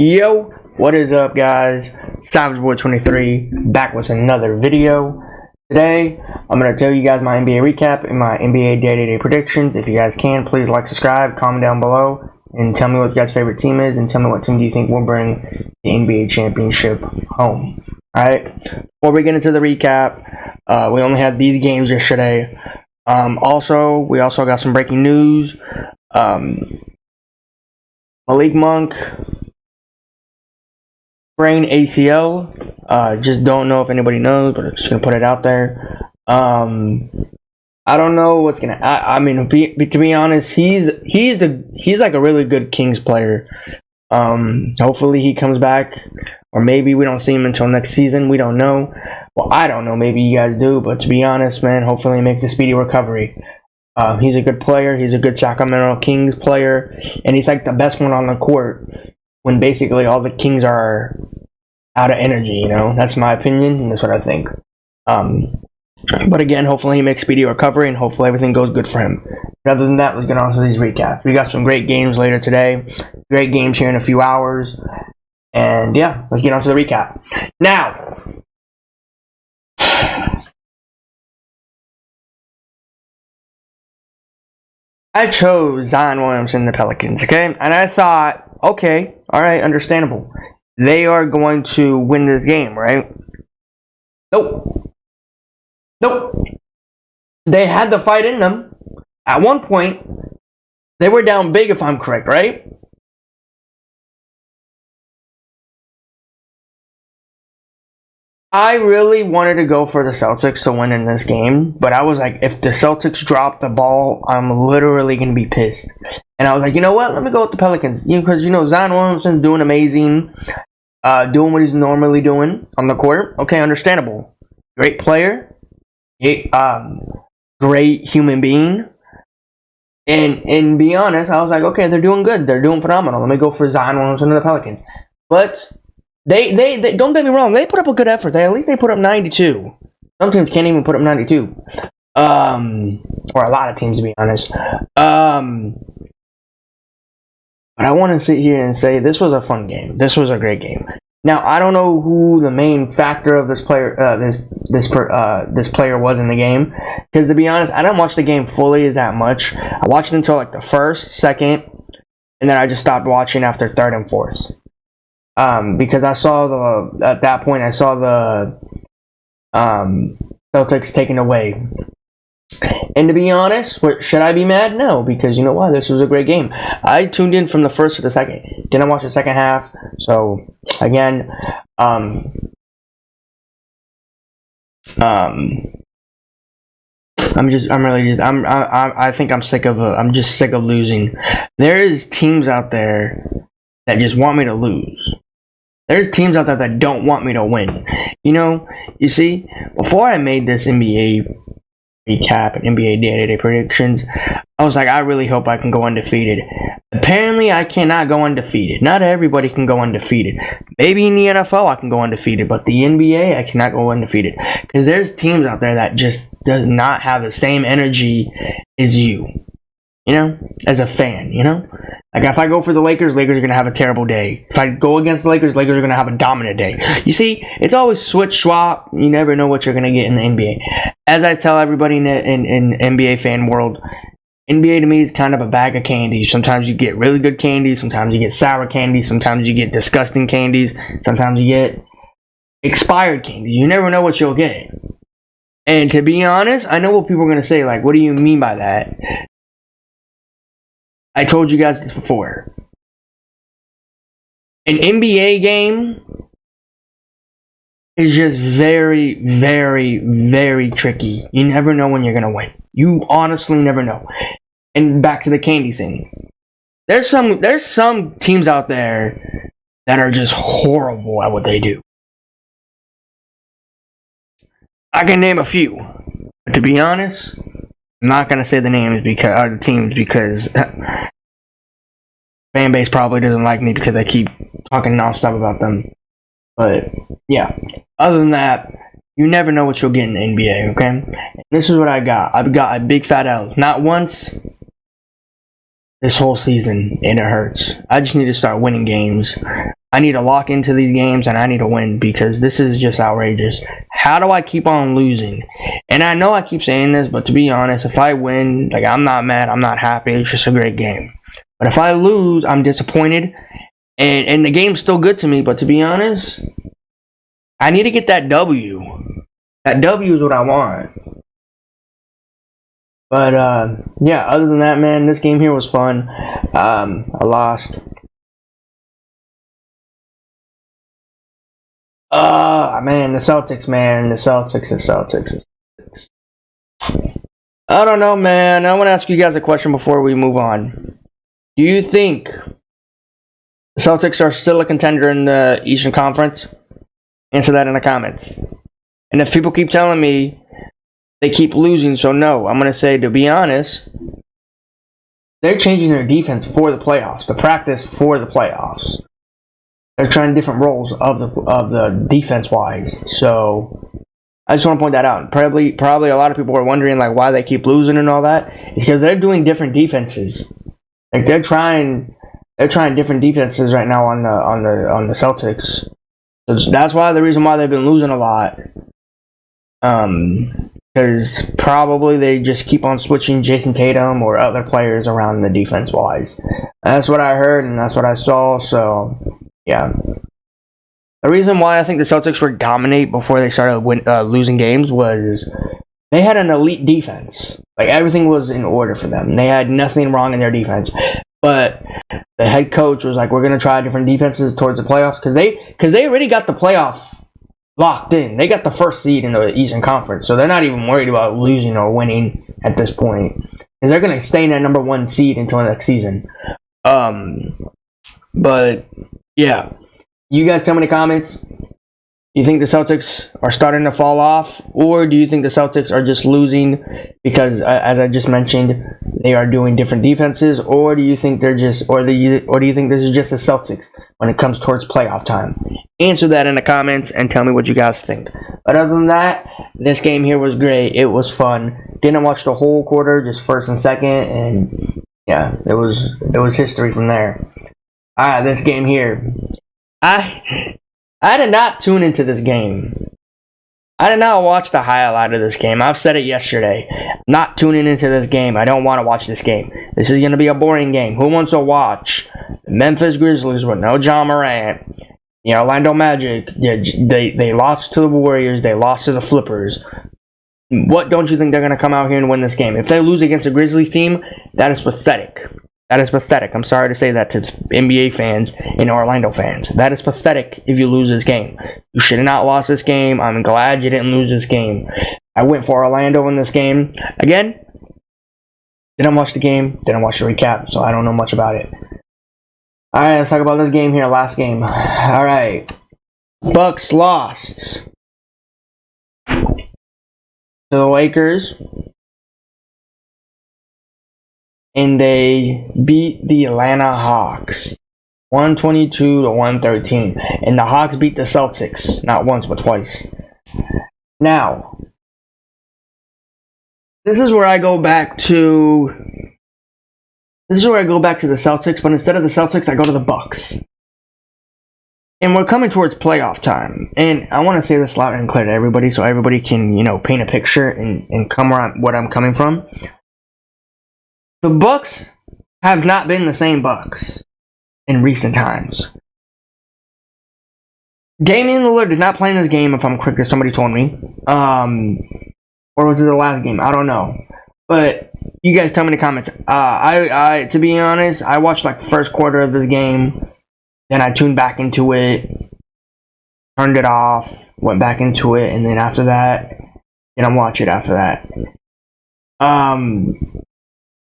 Yo, what is up, guys? Savage Boy 23 back with another video. Today, I'm going to tell you guys my NBA recap and my NBA day-to-day predictions. If you guys can, please like, subscribe, comment down below, and tell me what your guys' favorite team is, and tell me what team do you think will bring the NBA championship home. Alright, before we get into the recap, we only had these games yesterday. We also got some breaking news. Malik Monk sprained ACL. Just don't know if anybody knows, but I'm just gonna put it out there. I don't know what's gonna. To be honest, he's like a really good Kings player. Hopefully he comes back, or maybe we don't see him until next season. We don't know. Well, I don't know. Maybe you guys do, but to be honest, man, hopefully he makes a speedy recovery. He's a good player. He's a good Sacramento Kings player, and he's like the best one on the court when basically all the Kings are out of energy. You know, that's my opinion, and that's what I think. But again, hopefully he makes speedy recovery, and hopefully everything goes good for him. But other than that, let's get on to these recaps. We got some great games later today. Great games here in a few hours. And yeah, let's get on to the recap. Now, I chose Zion Williamson and the Pelicans, okay? And I thought, okay, alright, understandable. They are going to win this game, right? Nope. They had the fight in them. At one point, they were down big, if I'm correct, right? I really wanted to go for the Celtics to win in this game, but I was like, if the Celtics drop the ball, I'm literally going to be pissed. And I was like, you know what? Let me go with the Pelicans. Because, Zion Williamson's doing amazing, doing what he's normally doing on the court. Okay, understandable. Great player. Great human being. And be honest, I was like, okay, they're doing good. They're doing phenomenal. Let me go for Zion Williamson and the Pelicans. But They don't get me wrong. They put up a good effort. At least they put up 92. Some teams can't even put up 92. Or a lot of teams, to be honest. But I want to sit here and say this was a fun game. This was a great game. Now I don't know who the main factor of this player, this player was in the game. Because to be honest, I didn't watch the game fully as that much. I watched it until like the first, second, and then I just stopped watching after third and fourth. Because I saw at that point I saw the Celtics taken away. And to be honest, should I be mad? No, because you know what? This was a great game. I tuned in from the first to the second. Didn't watch the second half. So again, I think I'm sick of losing. There is teams out there that just want me to lose. There's teams out there that don't want me to win. You see, before I made this NBA recap and NBA day-to-day predictions, I was like, I really hope I can go undefeated. Apparently, I cannot go undefeated. Not everybody can go undefeated. Maybe in the NFL, I can go undefeated, but the NBA, I cannot go undefeated. Because there's teams out there that just does not have the same energy as you. As a fan, Like, if I go for the Lakers, Lakers are going to have a terrible day. If I go against the Lakers, Lakers are going to have a dominant day. You see, it's always switch swap. You never know what you're going to get in the NBA. As I tell everybody in NBA fan world, NBA to me is kind of a bag of candies. Sometimes you get really good candies. Sometimes you get sour candies. Sometimes you get disgusting candies. Sometimes you get expired candies. You never know what you'll get. And to be honest, I know what people are going to say. Like, what do you mean by that? I told you guys this before. An NBA game is just very, very, very tricky. You never know when you're going to win. You honestly never know. And back to the candy thing. There's some teams out there that are just horrible at what they do. I can name a few. But to be honest, I'm not going to say the names the teams because fan base probably doesn't like me because I keep talking nonstop about them. But yeah, other than that, you never know what you'll get in the NBA, okay? And this is what I got. I've got a big fat L. Not once, this whole season, and it hurts. I just need to start winning games. I need to lock into these games and I need to win because this is just outrageous. How do I keep on losing? And I know I keep saying this, but to be honest, if I win, like, I'm not mad, I'm not happy. It's just a great game. But if I lose, I'm disappointed. And the game's still good to me, but to be honest, I need to get that W. That W is what I want. But yeah, other than that, man, this game here was fun. I lost. Man, the Celtics. I don't know, man. I want to ask you guys a question before we move on. Do you think the Celtics are still a contender in the Eastern Conference? Answer that in the comments. And if people keep telling me they keep losing, so no, I'm going to say, to be honest, they're changing their defense for the playoffs, the practice for the playoffs. They're trying different roles of the defense wise. So I just want to point that out. Probably a lot of people are wondering like why they keep losing and all that. It's because they're doing different defenses. Like they're trying different defenses right now on the Celtics. So that's why the reason why they've been losing a lot. Because probably they just keep on switching Jason Tatum or other players around the defense wise. That's what I heard and that's what I saw. So yeah. The reason why I think the Celtics were dominate before they started losing games was they had an elite defense. Like everything was in order for them. They had nothing wrong in their defense. But the head coach was like, "We're gonna try different defenses towards the playoffs," because they already got the playoff locked in. They got the first seed in the Eastern Conference, so they're not even worried about losing or winning at this point because they're gonna stay in that number one seed until next season. But yeah, you guys tell me in the comments. You think the Celtics are starting to fall off, or do you think the Celtics are just losing because, as I just mentioned, they are doing different defenses, or do you think they're just, or do you think this is just the Celtics when it comes towards playoff time? Answer that in the comments and tell me what you guys think. But other than that, this game here was great. It was fun. Didn't watch the whole quarter, just first and second, and yeah, it was history from there. All right, this game here, I did not tune into this game. I did not watch the highlight of this game. I've said it yesterday. Not tuning into this game. I don't want to watch this game. This is going to be a boring game. Who wants to watch the Memphis Grizzlies with no Ja Morant? The Orlando Magic, they lost to the Warriors. They lost to the Flippers. What don't you think they're going to come out here and win this game? If they lose against a Grizzlies team, that is pathetic. That is pathetic. I'm sorry to say that to NBA fans and Orlando fans. That is pathetic if you lose this game. You should have not lost this game. I'm glad you didn't lose this game. I went for Orlando in this game. Again, didn't watch the game. Didn't watch the recap, so I don't know much about it. Alright, let's talk about this game here. Last game. Alright. Bucks lost to the Lakers. And they beat the Atlanta Hawks 122-113. And the Hawks beat the Celtics not once but twice. Now, this is where I go back to the Celtics, but instead of the Celtics, I go to the Bucks. And we're coming towards playoff time. And I want to say this loud and clear to everybody so everybody can, paint a picture and come around what I'm coming from. The Bucks have not been the same Bucks in recent times. Damian Lillard did not play in this game, if I'm quick, as somebody told me. Or was it the last game? I don't know. But you guys tell me in the comments. I to be honest, I watched like the first quarter of this game. Then I tuned back into it. Turned it off. Went back into it. And then after that, I watch it after that.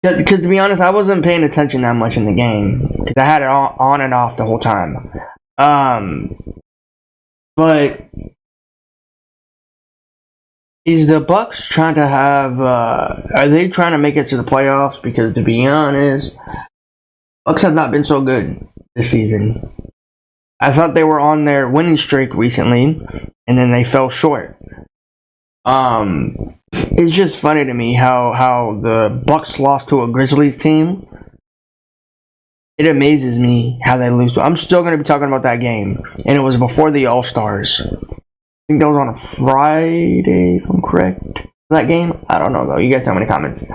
Because to be honest, I wasn't paying attention that much in the game because I had it on and off the whole time. But is the Bucks trying to have? Are they trying to make it to the playoffs? Because to be honest, Bucks have not been so good this season. I thought they were on their winning streak recently, and then they fell short. It's just funny to me how the Bucks lost to a Grizzlies team, It amazes me how they lose. I'm still going to be talking about that game, and it was before the All-Stars. I think that was on a Friday, if I'm correct. That game? I don't know, though. You guys tell me in the comments.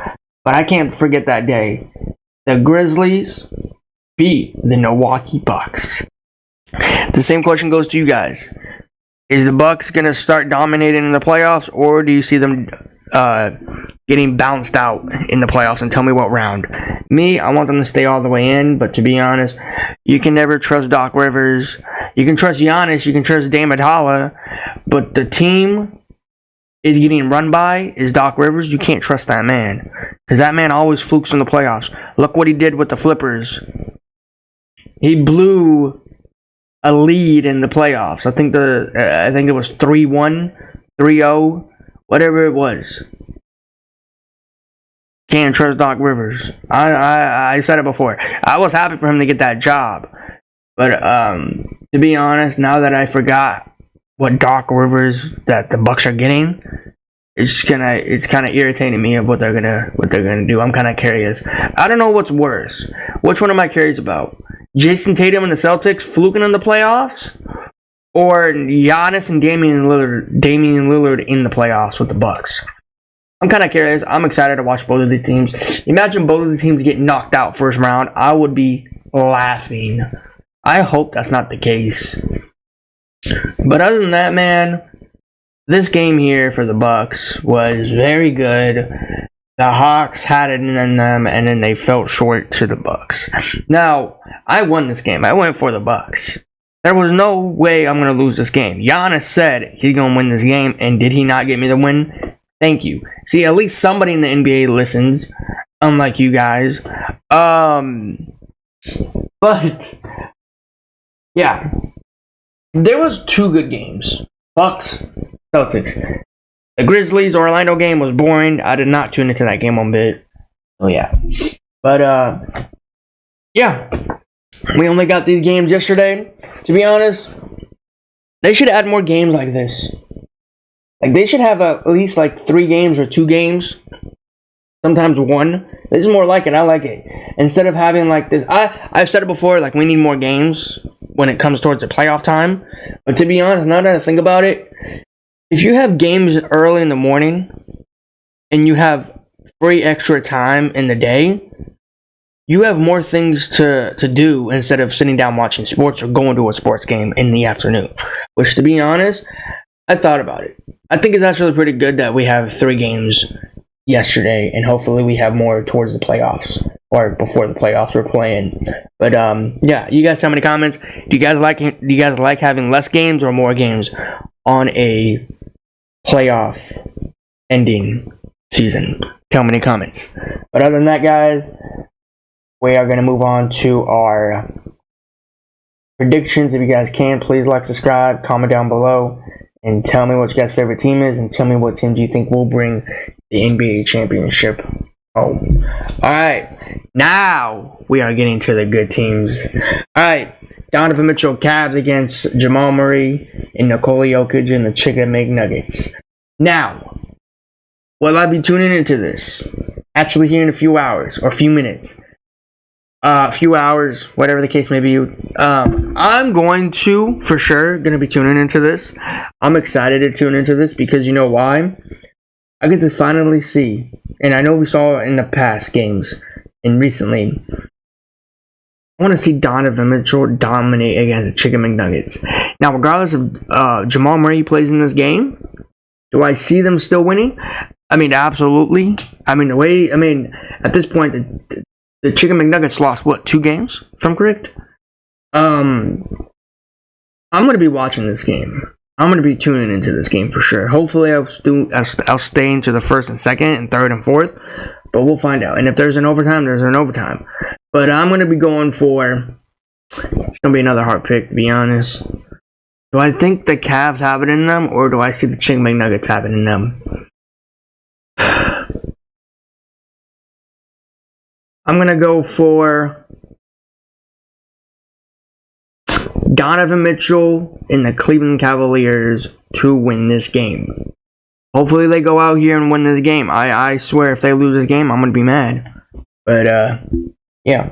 But I can't forget that day. The Grizzlies beat the Milwaukee Bucks. The same question goes to you guys. Is the Bucks going to start dominating in the playoffs, or do you see them getting bounced out in the playoffs? And tell me what round. Me, I want them to stay all the way in, but to be honest, you can never trust Doc Rivers. You can trust Giannis, you can trust Dame Adala, but the team is getting run by is Doc Rivers. You can't trust that man, because that man always flukes in the playoffs. Look what he did with the Flippers. He blew a lead in the playoffs. I think it was 3-1, 3-0, whatever it was. Can't trust Doc Rivers. I said it before. I was happy for him to get that job, but to be honest, now that I forgot what Doc Rivers that the Bucks are getting, it's kind of irritating me of what they're gonna do. I'm kind of curious. I don't know what's worse. Which one am I curious about? Jason Tatum and the Celtics fluking in the playoffs, or Giannis and Damian Lillard in the playoffs with the Bucks? I'm kind of curious. I'm excited to watch both of these teams. Imagine both of these teams get knocked out first round. I would be laughing. I hope that's not the case. But other than that, man, this game here for the Bucks was very good. The Hawks had it in them, and then they fell short to the Bucks. Now, I won this game. I went for the Bucks. There was no way I'm going to lose this game. Giannis said he's going to win this game, and did he not get me the win? Thank you. See, at least somebody in the NBA listens, unlike you guys. But yeah, there was two good games. Bucks, Celtics. The Grizzlies Orlando game was boring. I did not tune into that game one bit. Oh yeah. But yeah. We only got these games yesterday. To be honest, they should add more games like this. Like, they should have at least like 3 games or 2 games. Sometimes 1. This is more like it. I like it. Instead of having like this, I've said it before, like, we need more games when it comes towards the playoff time. But to be honest, now that I think about it, if you have games early in the morning and you have free extra time in the day, you have more things to do instead of sitting down watching sports or going to a sports game in the afternoon. Which, to be honest, I thought about it. I think it's actually pretty good that we have 3 games yesterday, and hopefully we have more towards the playoffs, or before the playoffs we're playing. But yeah, you guys tell me in the comments. Do you guys like having less games or more games on a playoff ending season? Tell me in the comments. But other than that, guys, we are going to move on to our predictions. If you guys can, please like, subscribe, comment down below, and tell me what your guys' favorite team is, and tell me what team do you think will bring the NBA championship home. Alright, now we are getting to the good teams. Alright, Donovan Mitchell Cavs against Jamal Murray and Nikola Jokic and the Chicken McNuggets. Now, will I be tuning into this? Actually here in a few hours, or a few minutes. Few hours, whatever the case may be. I'm going to, for sure, going to be tuning into this. I'm excited to tune into this because you know why? I get to finally see, and I know we saw in the past games and recently, I want to see Donovan Mitchell dominate against the Chicken McNuggets. Now, regardless of Jamal Murray plays in this game, do I see them still winning? I mean, absolutely. I mean, at this point, the Chicken McNuggets lost, what, 2 games, if I'm correct? I'm going to be watching this game. I'm going to be tuning into this game for sure. Hopefully, I'll stay into the first and second and third and fourth, but we'll find out. And if there's an overtime, there's an overtime. But I'm going to be going for, it's going to be another hard pick, to be honest. Do I think the Cavs have it in them, or do I see the Chicken McNuggets have it in them? I'm going to go for Donovan Mitchell and the Cleveland Cavaliers to win this game. Hopefully they go out here and win this game. I swear if they lose this game, I'm going to be mad. But, yeah.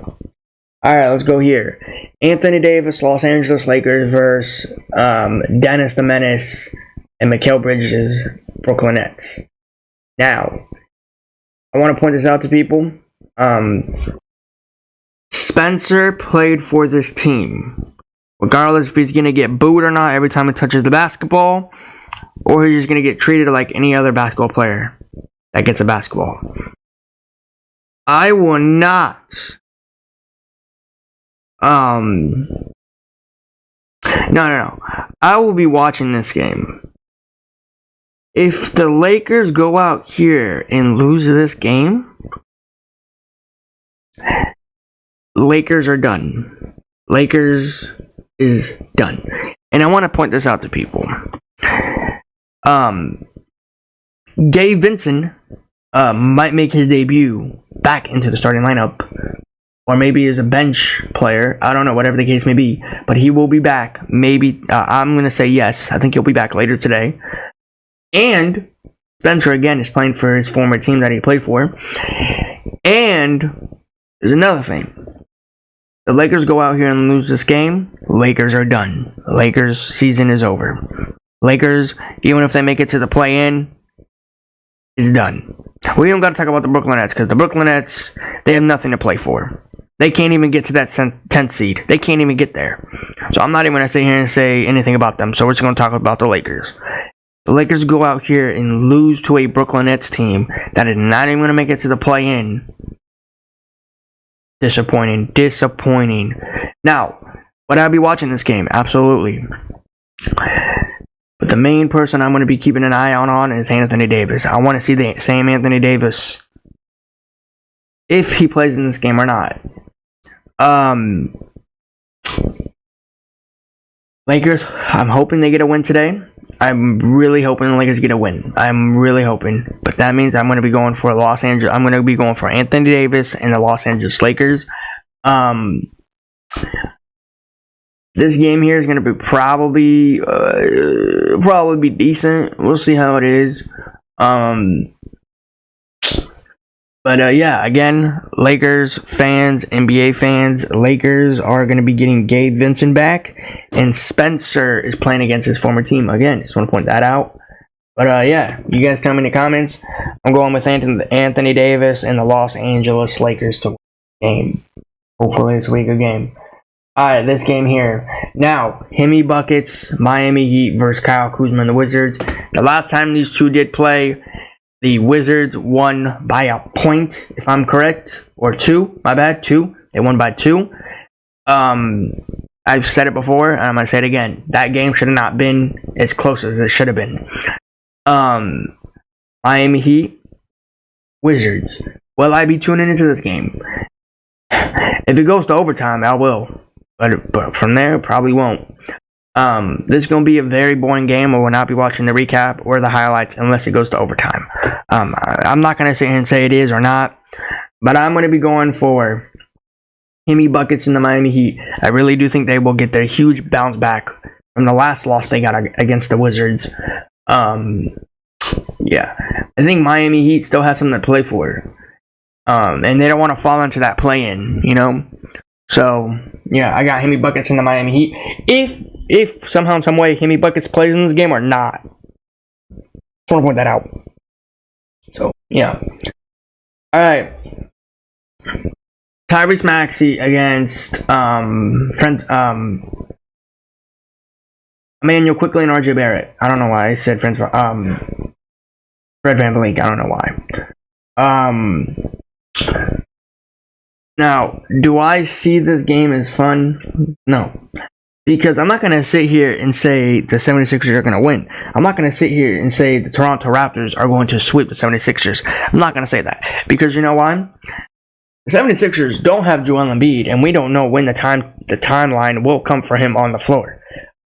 All right, let's go here. Anthony Davis, Los Angeles Lakers versus Dennis the Menace and Mikal Bridges, Brooklyn Nets. Now, I want to point this out to people. Spencer played for this team. Regardless if he's going to get booed or not every time he touches the basketball, or he's just going to get treated like any other basketball player that gets a basketball. I will not. No. I will be watching this game. If the Lakers go out here and lose this game, Lakers are done. Lakers is done. And I want to point this out to people. Gabe Vincent might make his debut back into the starting lineup, or maybe as a bench player. I don't know, whatever the case may be, but he will be back. Maybe I'm gonna say yes. I think he'll be back later today. And Spencer again is playing for his former team that he played for. And there's another thing. The Lakers go out here and lose this game, Lakers are done. Lakers season is over. Lakers, even if they make it to the play-in, is done. We don't got to talk about the Brooklyn Nets, because the Brooklyn Nets, they have nothing to play for. They can't even get to that 10th seed. They can't even get there. So I'm not even going to sit here and say anything about them. So we're just going to talk about the Lakers. The Lakers go out here and lose to a Brooklyn Nets team that is not even going to make it to the play-in. Disappointing. Now, would I be watching this game? Absolutely. But the main person I'm going to be keeping an eye out on is Anthony Davis. I want to see the same Anthony Davis, if he plays in this game or not. Lakers, I'm hoping they get a win today. I'm really hoping the Lakers get a win. I'm really hoping. But that means I'm going to be going for Los Angeles. I'm going to be going for Anthony Davis and the Los Angeles Lakers. This game here is going to be probably be decent. We'll see how it is. But yeah, again, Lakers fans, NBA fans, Lakers are going to be getting Gabe Vincent back, and Spencer is playing against his former team. Again, just want to point that out. But yeah, you guys tell me in the comments. I'm going with Anthony Davis and the Los Angeles Lakers to win the game. Hopefully it's a weaker game. Alright, this game here. Now, Hemi Buckets, Miami Heat versus Kyle Kuzma and the Wizards. The last time these two did play, the Wizards won by a point, if I'm correct. Or two, my bad, two. They won by 2. I've said it before, and I'm going to say it again. That game should have not been as close as it should have been. Miami Heat, Wizards. Will I be tuning into this game? If it goes to overtime, I will. But from there, probably won't. This is going to be a very boring game. I will not be watching the recap or the highlights unless it goes to overtime. I'm not going to sit here and say it is or not, but I'm going to be going for Hemi Buckets in the Miami Heat. I really do think they will get their huge bounce back from the last loss they got against the Wizards. Yeah, I think Miami Heat still has something to play for. And they don't want to fall into that play-in, you know? So, yeah, I got Hemi Buckets in the Miami Heat. If somehow, some way, Hemi Buckets plays in this game or not. Just want to point that out. So, yeah. Alright. Tyrese Maxey against Emmanuel Quickley and RJ Barrett. I don't know why I said Fred VanVleet. I don't know why. Now, do I see this game as fun? No. Because I'm not going to sit here and say the 76ers are going to win. I'm not going to sit here and say the Toronto Raptors are going to sweep the 76ers. I'm not going to say that. Because you know why? The 76ers don't have Joel Embiid, and we don't know when the timeline will come for him on the floor.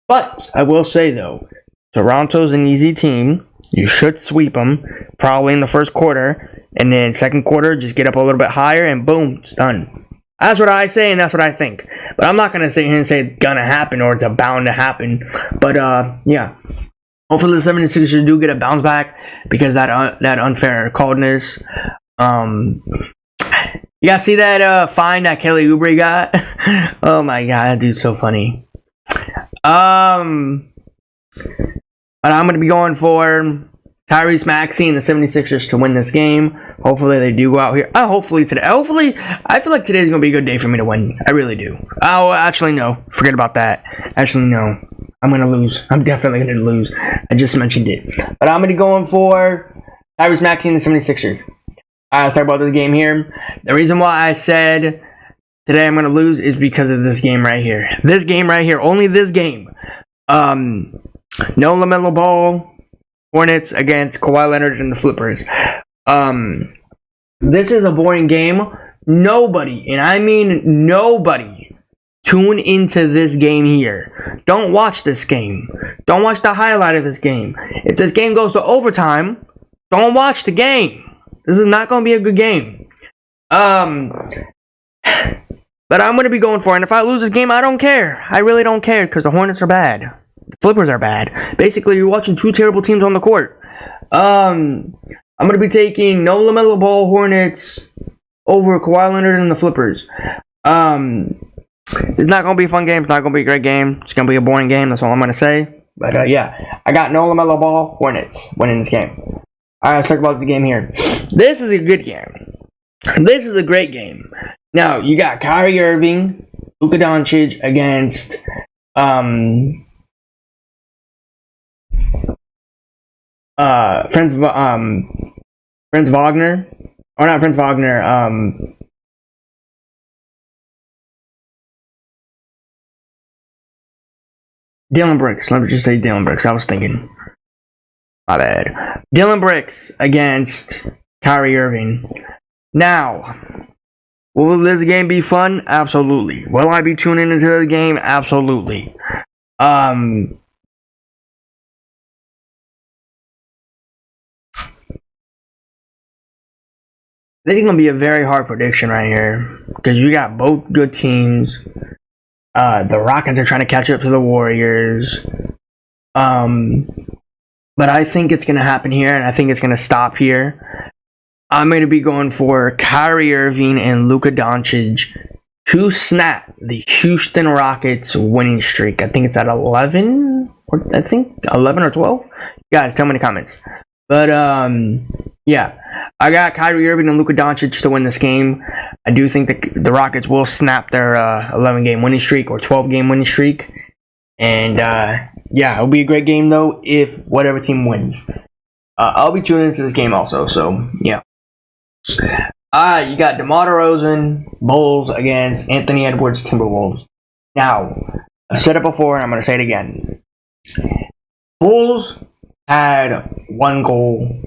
But I will say, though, Toronto's an easy team. You should sweep them, probably in the first quarter. And then second quarter, just get up a little bit higher, and boom, it's done. That's what I say, and that's what I think. But I'm not going to sit here and say it's going to happen or it's bound to happen. But, yeah. Hopefully the 76ers do get a bounce back because that unfair coldness. You guys see that fine that Kelly Oubre got? Oh my god, that dude's so funny. But I'm gonna be going for Tyrese Maxey and the 76ers to win this game. Hopefully they do go out here. Hopefully today. Hopefully, I feel like today's gonna be a good day for me to win. I really do. Oh, actually no. Forget about that. Actually no. I'm gonna lose. I'm definitely gonna lose. I just mentioned it. But I'm gonna be going for Tyrese Maxey and the 76ers. Let's talk about this game here. The reason why I said today I'm gonna lose is because of this game right here. This game right here. Only this game. No LaMelo Ball. Hornets against Kawhi Leonard and the Flippers. This is a boring game. Nobody, and I mean nobody, tune into this game here. Don't watch this game. Don't watch the highlight of this game. If this game goes to overtime, don't watch the game. This is not going to be a good game. But I'm going to be going for it. And if I lose this game, I don't care. I really don't care because the Hornets are bad. The Flippers are bad. Basically, you're watching two terrible teams on the court. I'm going to be taking no LaMelo Ball Hornets over Kawhi Leonard and the Flippers. It's not going to be a fun game. It's not going to be a great game. It's going to be a boring game. That's all I'm going to say. But yeah, I got no LaMelo Ball Hornets winning this game. All right, let's talk about the game here. This is a good game. This is a great game. Now, you got Kyrie Irving, Luka Doncic against Franz Wagner, or not Franz Wagner, Dillon Brooks. Let me just say Dillon Brooks. I was thinking, my bad. Dillon Brooks against Kyrie Irving. Now, will this game be fun? Absolutely. Will I be tuning into the game? Absolutely. This is going to be a very hard prediction right here because you got both good teams. The Rockets are trying to catch up to the Warriors. But I think it's going to happen here, and I think it's going to stop here. I'm going to be going for Kyrie Irving and Luka Doncic to snap the Houston Rockets winning streak. I think it's at 11. I think 11 or 12. Guys, tell me in the comments. But yeah. I got Kyrie Irving and Luka Doncic to win this game. I do think that the Rockets will snap their 11-game winning streak or 12-game winning streak. And, yeah, it'll be a great game, though, if whatever team wins. I'll be tuning into this game also, so, yeah. You got DeMar DeRozan, Bulls against Anthony Edwards, Timberwolves. Now, I've said it before, and I'm going to say it again. Bulls had one goal.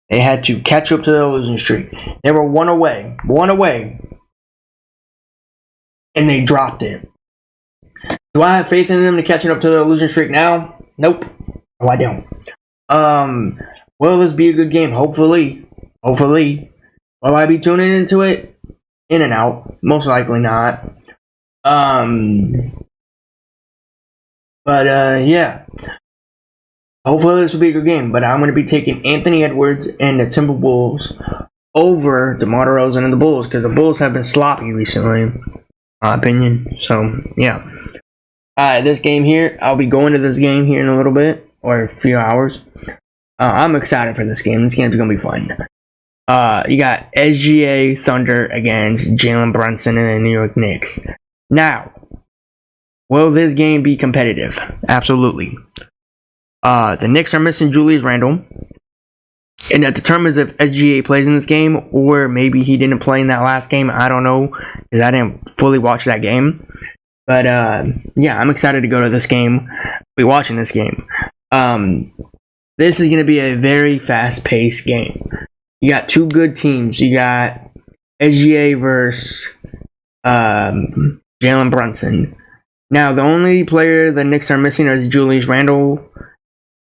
They had to catch up to their losing streak. They were one away, and they dropped it. Do I have faith in them to catching up to their losing streak now? Nope. No, I don't. Will this be a good game? Hopefully. Will I be tuning into it? In and out. Most likely not. Yeah. Hopefully this will be a good game, but I'm going to be taking Anthony Edwards and the Timberwolves over DeMar DeRozan and the Bulls because the Bulls have been sloppy recently, in my opinion. So, yeah. This game here, I'll be going to this game here in a little bit, or a few hours. I'm excited for this game. This game's going to be fun. You got SGA Thunder against Jalen Brunson and the New York Knicks. Now, will this game be competitive? Absolutely. The Knicks are missing Julius Randle, and that determines if SGA plays in this game, or maybe he didn't play in that last game. I don't know, because I didn't fully watch that game. But, yeah, I'm excited to go to this game. Be watching this game. This is going to be a very fast-paced game. You got two good teams. You got SGA versus Jalen Brunson. Now, the only player the Knicks are missing is Julius Randle.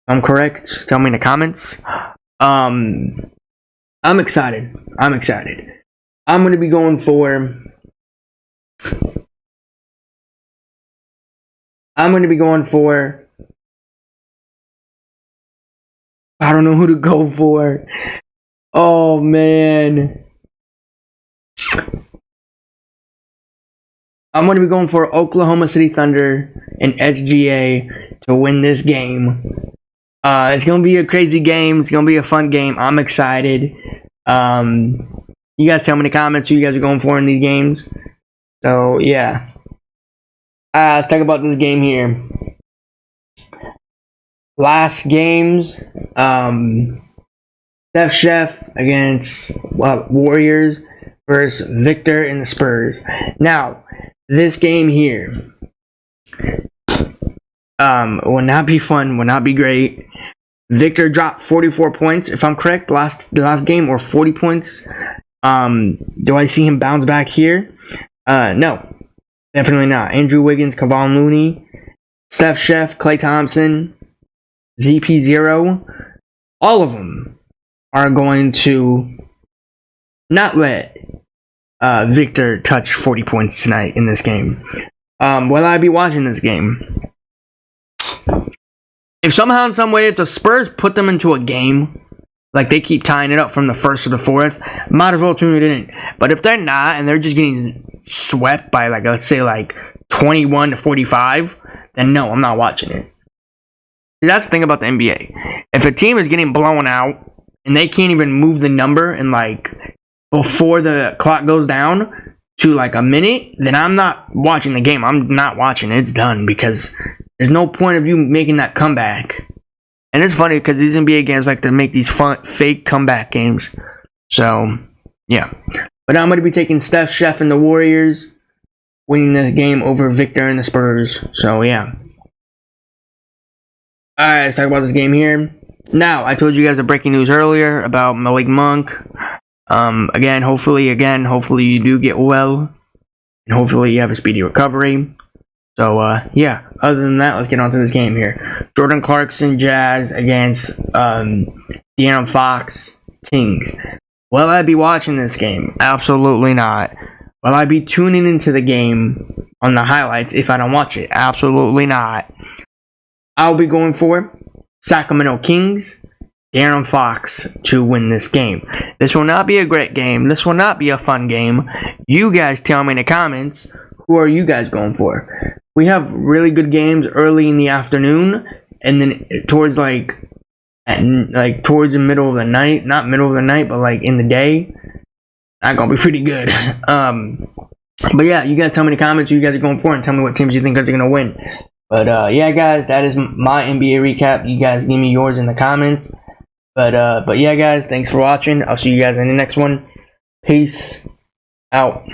I'm correct. Tell me in the comments. I'm excited. I'm going to be going for... I don't know who to go for. Oh, man. I'm going to be going for Oklahoma City Thunder and SGA to win this game. It's going to be a crazy game. It's going to be a fun game. I'm excited. You guys tell me in the comments who you guys are going for in these games. So, yeah. Let's talk about this game here. Last games, Steph Chef against Warriors versus Victor and the Spurs. Now, this game here will not be fun, will not be great. Victor dropped 44 points, if I'm correct, the last game, or 40 points. Do I see him bounce back here? No, definitely not. Andrew Wiggins, Kevon Looney, Steph Chef, Klay Thompson, ZP0, all of them are going to not let Victor touch 40 points tonight in this game. Will I be watching this game? If somehow, in some way, if the Spurs put them into a game, like they keep tying it up from the first to the fourth, might as well tune it in. But if they're not, and they're just getting swept by, like, let's say, like 21 to 45, then no, I'm not watching it. See, that's the thing about the NBA. If a team is getting blown out and they can't even move the number and, like, before the clock goes down to like a minute, then I'm not watching the game. I'm not watching it. It's done, because there's no point of you making that comeback. And it's funny because these NBA games like to make these fun, fake comeback games. So, yeah. But I'm going to be taking Steph Chef and the Warriors, winning this game over Victor and the Spurs. So, yeah. Alright, let's talk about this game here. Now, I told you guys the breaking news earlier about Malik Monk. Hopefully you do get well. And hopefully you have a speedy recovery. So, yeah. Other than that, let's get on to this game here. Jordan Clarkson, Jazz against De'Aaron Fox, Kings. Will I be watching this game? Absolutely not. Will I be tuning into the game on the highlights if I don't watch it? Absolutely not. I'll be going for Sacramento Kings, De'Aaron Fox to win this game. This will not be a great game. This will not be a fun game. You guys tell me in the comments, who are you guys going for? We have really good games early in the afternoon, and then towards towards the middle of the night, not middle of the night, but like in the day, not gonna be pretty good. But yeah, you guys tell me in the comments who you guys are going for, and tell me what teams you think are gonna win. But yeah, guys, that is my NBA recap. You guys give me yours in the comments. But yeah, guys, thanks for watching. I'll see you guys in the next one. Peace out.